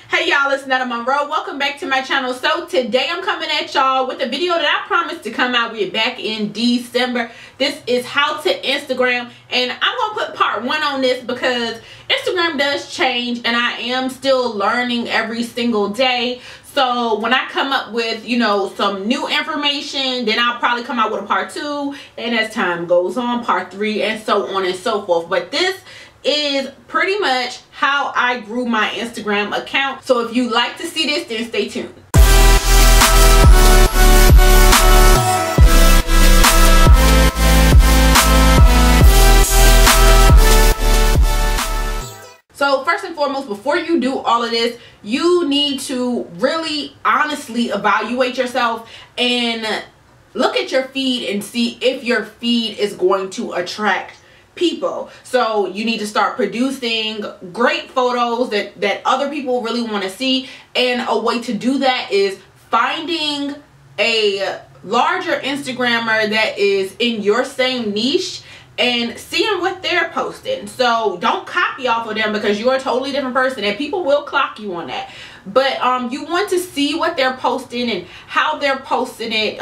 Hey y'all, it's Netta Monroe. Welcome back to my channel. So today I'm coming at y'all with a video that I promised to come out with back in December. This is how to Instagram, and I'm gonna put part 1 on this because Instagram does change and I am still learning every single day. So when I come up with, some new information, then I'll probably come out with a part 2, and as time goes on, part 3, and so on and so forth. But this is pretty much how I grew my Instagram account. So if you like to see this, then stay tuned. So first and foremost, before you do all of this, you need to really honestly evaluate yourself and look at your feed and see if your feed is going to attract people. So you need to start producing great photos that other people really want to see, and a way to do that is finding a larger Instagrammer that is in your same niche and seeing what they're posting. So don't copy off of them because you're a totally different person and people will clock you on that. But you want to see what they're posting and how they're posting it,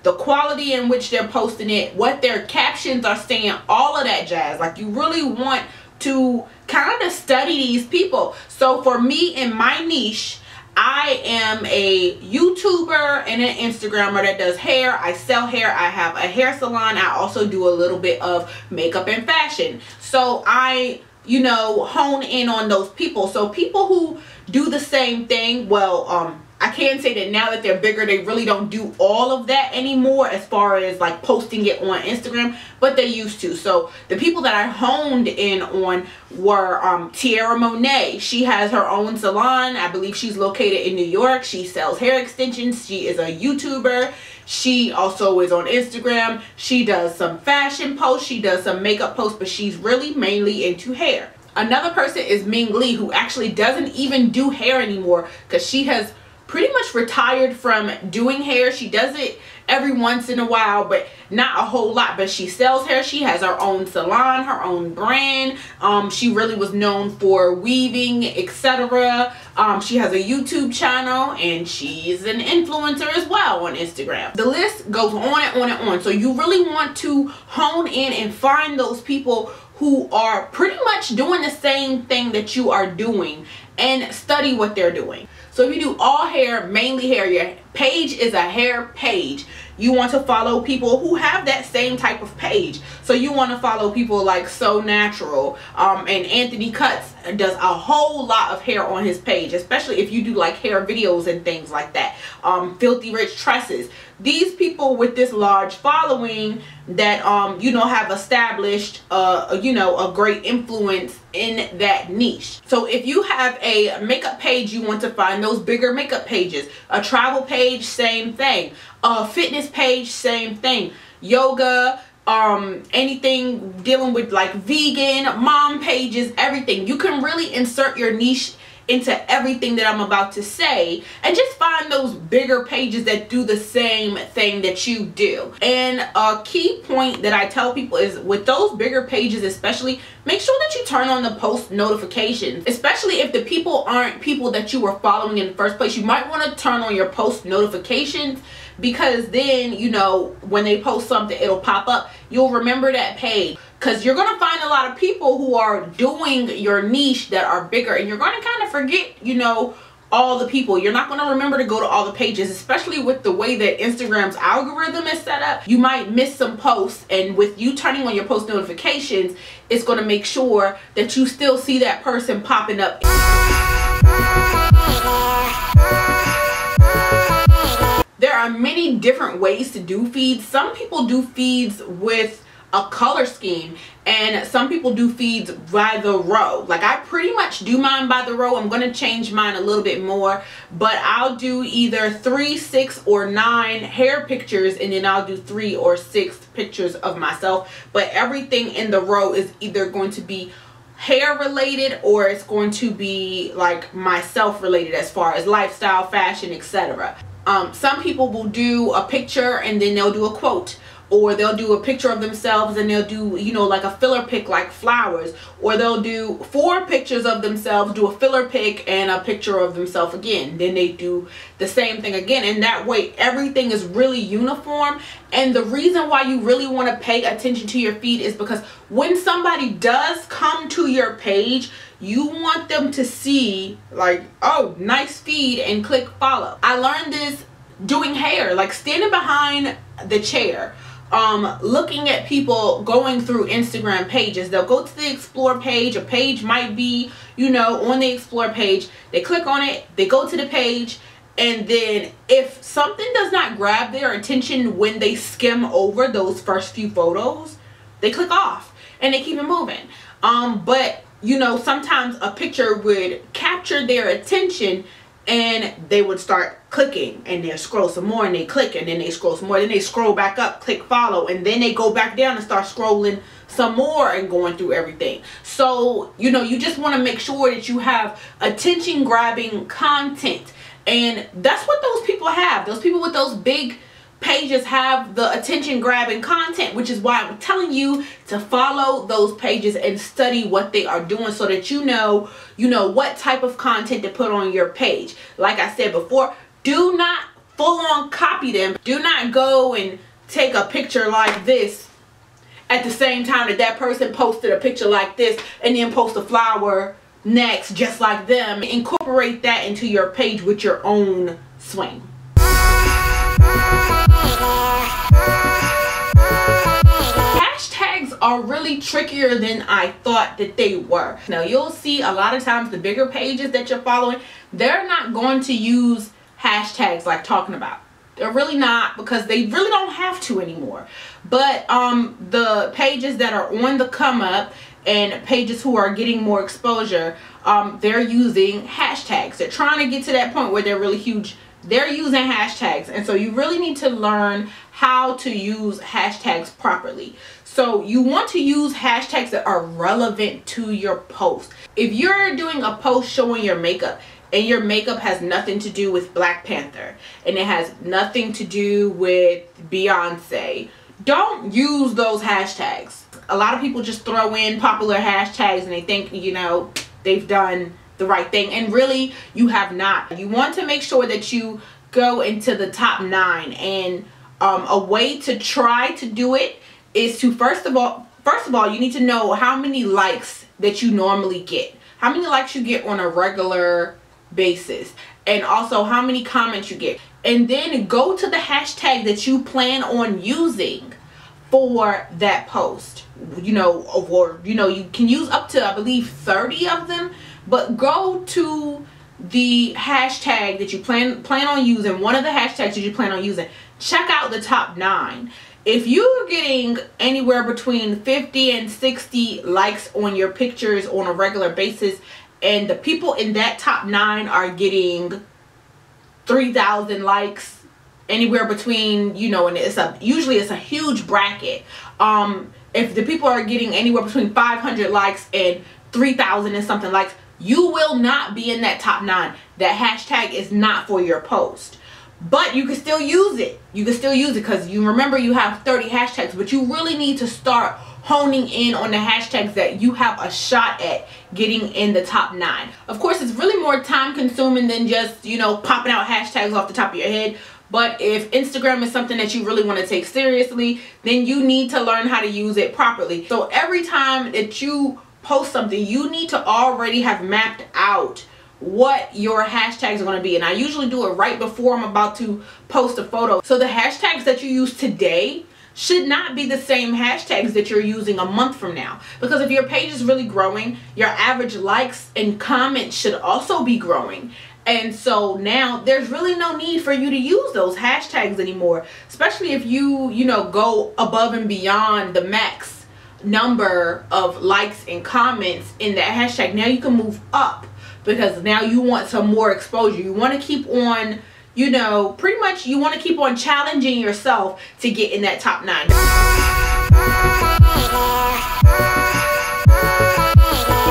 the quality in which they're posting it, what their captions are saying, all of that jazz. Like, you really want to kind of study these people. So for me, in my niche, I am a YouTuber and an Instagrammer that does hair. I sell hair. I have a hair salon. I also do a little bit of makeup and fashion. So I, hone in on those people. So people who do the same thing, well, I can say that now that they're bigger, they really don't do all of that anymore as far as like posting it on Instagram, but they used to. So the people that I honed in on were Tiara Monet. She has her own salon. I believe she's located in New York. She sells hair extensions. She is a YouTuber. She also is on Instagram. She does some fashion posts. She does some makeup posts, but she's really mainly into hair. Another person is Ming Lee, who actually doesn't even do hair anymore because she has pretty much retired from doing hair. She does it every once in a while, but not a whole lot. But she sells hair. She has her own salon, her own brand. She really was known for weaving, etc. She has a YouTube channel and she's an influencer as well on Instagram. The list goes on and on and on. So you really want to hone in and find those people who are pretty much doing the same thing that you are doing and study what they're doing. So if you do all hair, mainly hair, your page is a hair page, you want to follow people who have that same type of page. So you want to follow people like So Natural, and Anthony Cuts does a whole lot of hair on his page, especially if you do like hair videos and things like that. Filthy Rich Tresses. These people with this large following that have established a great influence in that niche. So if you have a makeup page, you want to find those bigger makeup pages. A travel page, same thing. A fitness page, same thing. Yoga, anything dealing with like vegan, mom pages, everything. You can really insert your niche into everything that I'm about to say and just find those bigger pages that do the same thing that you do. And a key point that I tell people is with those bigger pages especially, make sure that you turn on the post notifications, especially if the people aren't people that you were following in the first place. You might want to turn on your post notifications because then, when they post something, it'll pop up. You'll remember that page. Because you're going to find a lot of people who are doing your niche that are bigger, and you're going to kind of forget, all the people. You're not going to remember to go to all the pages, especially with the way that Instagram's algorithm is set up. You might miss some posts, and with you turning on your post notifications, it's going to make sure that you still see that person popping up. There are many different ways to do feeds. Some people do feeds with a color scheme, and some people do feeds by the row. Like, I pretty much do mine by the row. I'm going to change mine a little bit more, but I'll do either 3, 6, or 9 hair pictures, and then I'll do 3 or 6 pictures of myself. But everything in the row is either going to be hair related or it's going to be like myself related as far as lifestyle, fashion, etc. Some people will do a picture and then they'll do a quote, or they'll do a picture of themselves and they'll do, you know, like a filler pic like flowers, or they'll do 4 pictures of themselves, do a filler pic and a picture of themselves again, then they do the same thing again, and that way everything is really uniform. And the reason why you really want to pay attention to your feed is because when somebody does come to your page, you want them to see like, oh, nice feed, and click follow. I learned this doing hair, like standing behind the chair, looking at people going through Instagram pages. They'll go to the explore page. A page might be, you know, on the explore page. They click on it, they go to the page, and then if something does not grab their attention when they skim over those first few photos, they click off and they keep it moving. But you know, sometimes a picture would capture their attention and they would start clicking, and they'll scroll some more, and they click, and then they scroll some more, then they scroll back up, click follow, and then they go back down and start scrolling some more and going through everything. So, you know, you just want to make sure that you have attention grabbing content, and that's what those people have. Those people with those big pages have the attention grabbing content, which is why I'm telling you to follow those pages and study what they are doing, so that you know what type of content to put on your page. Like I said before, do not full on copy them. Do not go and take a picture like this at the same time that that person posted a picture like this, and then post a flower next just like them. Incorporate that into your page with your own swing. Hashtags are really trickier than I thought that they were. Now, you'll see a lot of times the bigger pages that you're following, they're not going to use hashtags like talking about. They're really not, because they really don't have to anymore. But the pages that are on the come up and pages who are getting more exposure, they're using hashtags. They're trying to get to that point where they're really huge. They're using hashtags, and so you really need to learn how to use hashtags properly. So you want to use hashtags that are relevant to your post. If you're doing a post showing your makeup, and your makeup has nothing to do with Black Panther, and it has nothing to do with Beyonce, don't use those hashtags. A lot of people just throw in popular hashtags and they think, you know, they've done the right thing, and really you have not. You want to make sure that you go into the top 9, and a way to try to do it is to first of all you need to know how many likes that you normally get, how many likes you get on a regular basis, and also how many comments you get, and then go to the hashtag that you plan on using for that post. You know, or you know, you can use up to, I believe, 30 of them, but go to the hashtag that you plan on using, one of the hashtags that you plan on using. Check out the top 9. If you're getting anywhere between 50 and 60 likes on your pictures on a regular basis, and the people in that top 9 are getting 3,000 likes, anywhere between, you know, and usually it's a huge bracket. If the people are getting anywhere between 500 likes and 3,000 and something likes, you will not be in that top 9. That hashtag is not for your post. But you can still use it. You can still use it because you remember you have 30 hashtags, but you really need to start honing in on the hashtags that you have a shot at getting in the top 9. Of course, it's really more time consuming than just, you know, popping out hashtags off the top of your head. But if Instagram is something that you really want to take seriously, then you need to learn how to use it properly. So every time that you post something, you need to already have mapped out what your hashtags are going to be. And I usually do it right before I'm about to post a photo. So the hashtags that you use today should not be the same hashtags that you're using a month from now. Because if your page is really growing, your average likes and comments should also be growing. And so now there's really no need for you to use those hashtags anymore, especially if you know, go above and beyond the max number of likes and comments in that hashtag. Now you can move up, because now you want some more exposure. You want to keep on, you know, pretty much you want to keep on challenging yourself to get in that top 9.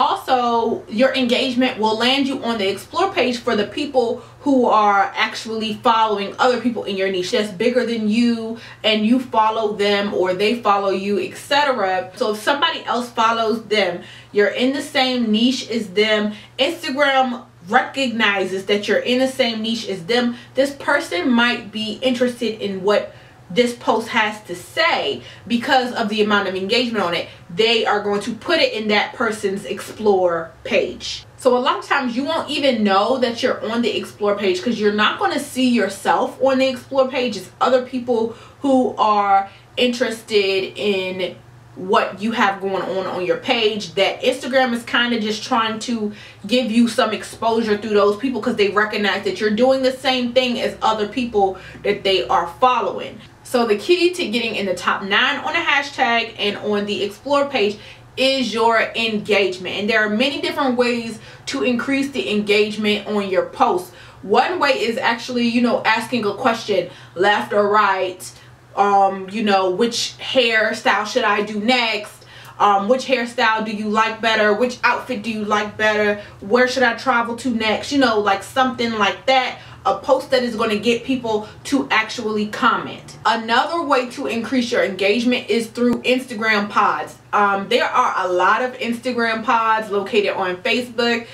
Also, your engagement will land you on the explore page for the people who are actually following other people in your niche that's bigger than you, and you follow them or they follow you, etc. So if somebody else follows them, you're in the same niche as them, Instagram recognizes that you're in the same niche as them. This person might be interested in what this post has to say because of the amount of engagement on it. They are going to put it in that person's explore page. So a lot of times you won't even know that you're on the explore page because you're not going to see yourself on the explore page. It's other people who are interested in what you have going on your page, that Instagram is kind of just trying to give you some exposure through those people because they recognize that you're doing the same thing as other people that they are following. So the key to getting in the top 9 on a hashtag and on the explore page is your engagement. And there are many different ways to increase the engagement on your posts. One way is actually, asking a question, left or right, which hairstyle should I do next? Which hairstyle do you like better? Which outfit do you like better? Where should I travel to next? Like something like that. A post that is going to get people to actually comment. Another way to increase your engagement is through Instagram pods. There are a lot of Instagram pods located on Facebook,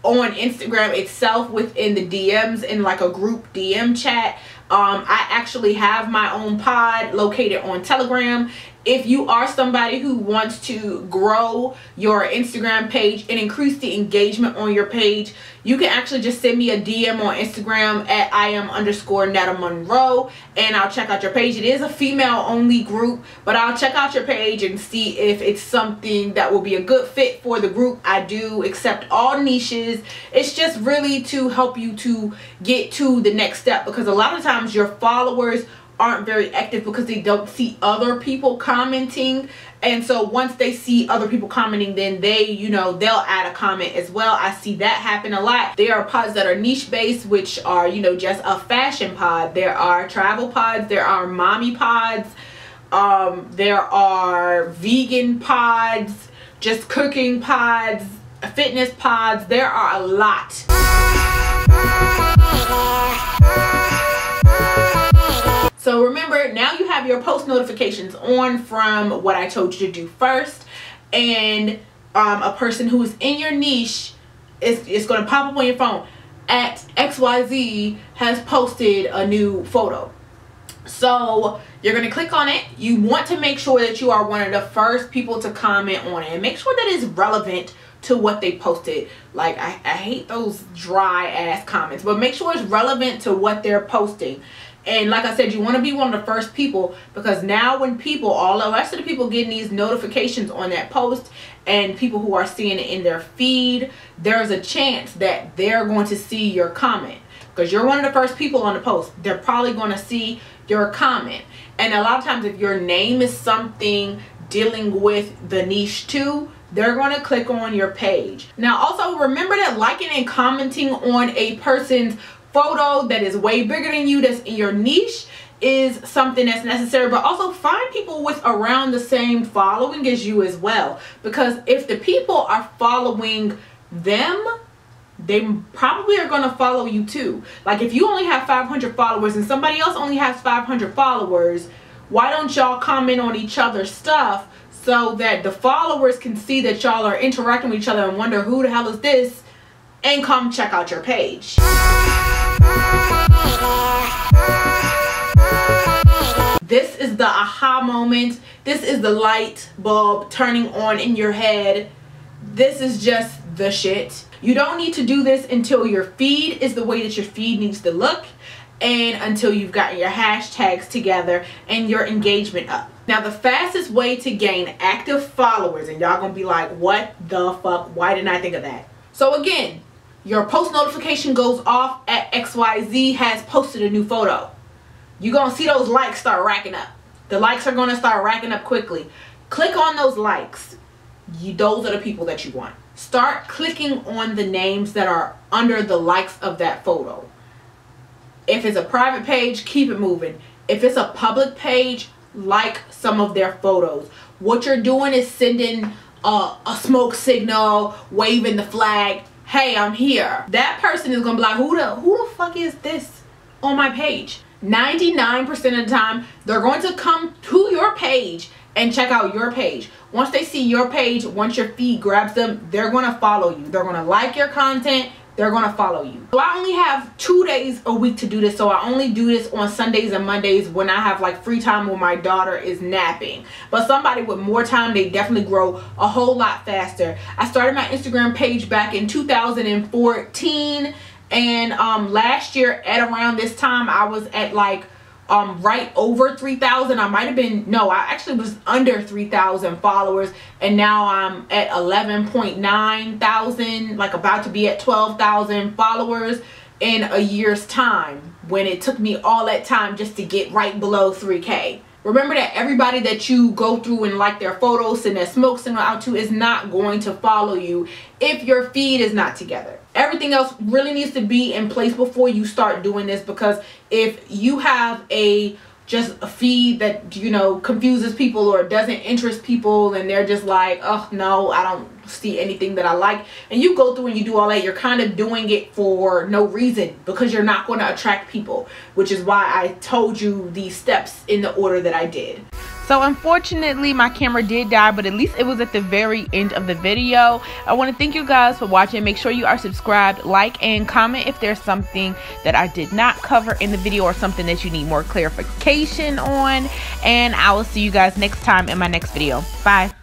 on Instagram itself, within the DMs, in like a group DM chat. I actually have my own pod located on Telegram. If you are somebody who wants to grow your Instagram page and increase the engagement on your page, you can actually just send me a DM on Instagram at iam_nettamonroe, and I'll check out your page. It is a female only group, but I'll check out your page and see if it's something that will be a good fit for the group. I do accept all niches. It's just really to help you to get to the next step, because a lot of times your followers aren't very active because they don't see other people commenting. And so once they see other people commenting, then they, they'll add a comment as well. I see that happen a lot. There are pods that are niche based, which are, just a fashion pod. There are travel pods. There are mommy pods. There are vegan pods, just cooking pods, fitness pods. There are a lot. So remember, now you have your post notifications on from what I told you to do first, and a person who is in your niche is going to pop up on your phone at XYZ has posted a new photo. So you're going to click on it. You want to make sure that you are one of the first people to comment on it, and make sure that it's relevant to what they posted. Like, I hate those dry ass comments, but make sure it's relevant to what they're posting. And like I said, you want to be one of the first people, because now when all the rest of the people getting these notifications on that post, and people who are seeing it in their feed, there's a chance that they're going to see your comment. Because you're one of the first people on the post, they're probably going to see your comment. And a lot of times if your name is something dealing with the niche too, they're going to click on your page. Now also remember that liking and commenting on a person's photo that is way bigger than you, that's in your niche, is something that's necessary. But also find people with around the same following as you as well, because if the people are following them, they probably are going to follow you too. Like if you only have 500 followers and somebody else only has 500 followers, why don't y'all comment on each other's stuff so that the followers can see that y'all are interacting with each other and wonder who the hell is this, and come check out your page. This is the aha moment. This is the light bulb turning on in your head. This is just the shit. You don't need to do this until your feed is the way that your feed needs to look, and until you've gotten your hashtags together and your engagement up. Now the fastest way to gain active followers, and y'all gonna be like, what the fuck, why didn't I think of that? So again, your post notification goes off at XYZ has posted a new photo. You're going to see those likes start racking up. The likes are going to start racking up quickly. Click on those likes. Those are the people that you want. Start clicking on the names that are under the likes of that photo. If it's a private page, keep it moving. If it's a public page, like some of their photos. What you're doing is sending a smoke signal, waving the flag, hey, I'm here. That person is gonna be like, who the fuck is this on my page? 99% of the time, they're going to come to your page and check out your page. Once they see your page, once your feed grabs them, they're gonna follow you. They're gonna like your content. They're gonna follow you. So I only have 2 days a week to do this. So I only do this on Sundays and Mondays when I have like free time when my daughter is napping. But somebody with more time, they definitely grow a whole lot faster. I started my Instagram page back in 2014, and last year at around this time I was at like right over 3,000. I might have been, no, I actually was under 3,000 followers, and now I'm at 11.9 thousand, like about to be at 12,000 followers in a year's time, when it took me all that time just to get right below 3K. Remember that everybody that you go through and like their photos and their smoke signal out to is not going to follow you if your feed is not together. Everything else really needs to be in place before you start doing this, because if you have just a feed that, you know, confuses people or doesn't interest people, and they're just like, oh no, I don't see anything that I like, and you go through and you do all that, you're kind of doing it for no reason, because you're not going to attract people, which is why I told you these steps in the order that I did. So unfortunately my camera did die, but at least it was at the very end of the video. I want to thank you guys for watching. Make sure you are subscribed, like, and comment if there's something that I did not cover in the video or something that you need more clarification on. And I will see you guys next time in my next video. Bye.